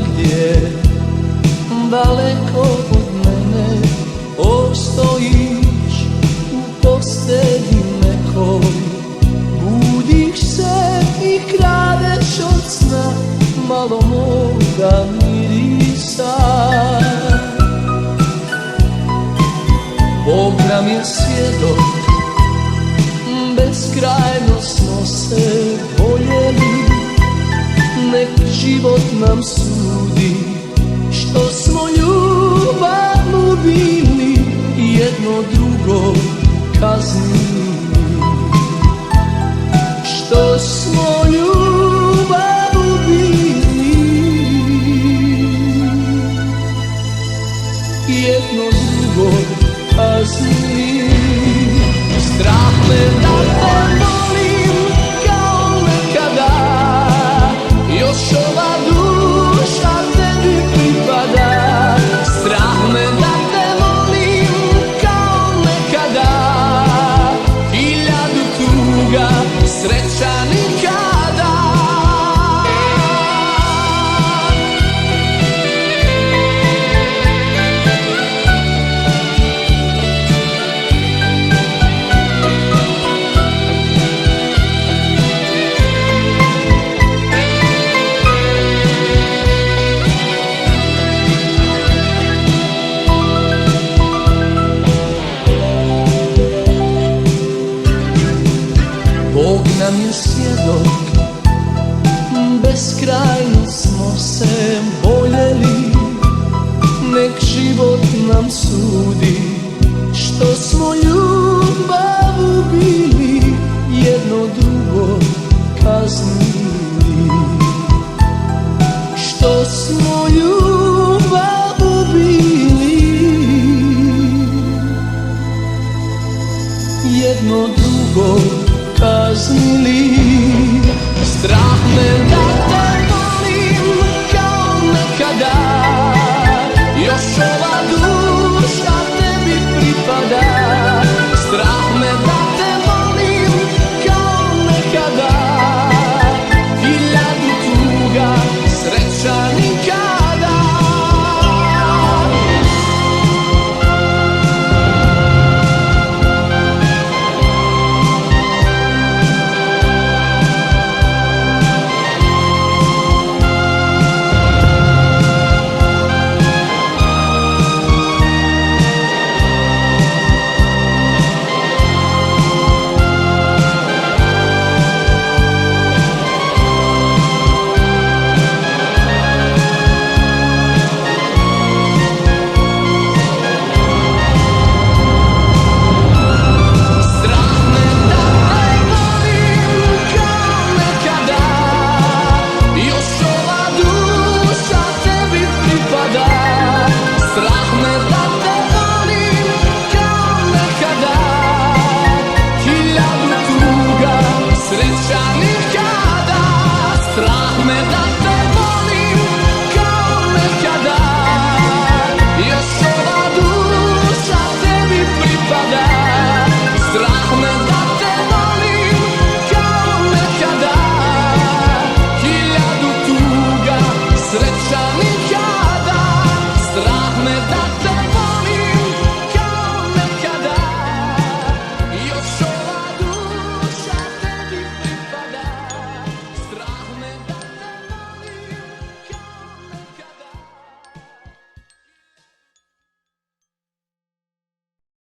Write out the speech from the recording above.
negdje daleko od mene postojiš u postelji nekoj, budiš se i kradeš od sna malo moga mirisa. Bog nam je svjedok, beskrajno smo se voljeli, nek život nam sudi što smo ljubavno bili i jedno drugo kaznili. Što smo ljubavno bili i jedno drugo kaznili. Strah me da te volim kao nekada, još ova duša tebi pripada. Strah me da te volim kao nekada, hiljadu tuga, sreća nikada. Bog nam je svjedok, beskrajno smo se voljeli, nek život nam sudi što smo ljubavu bili, jedno drugo kaznili. Što smo ljubavu bili, jedno drugo kaznili. Strah me da te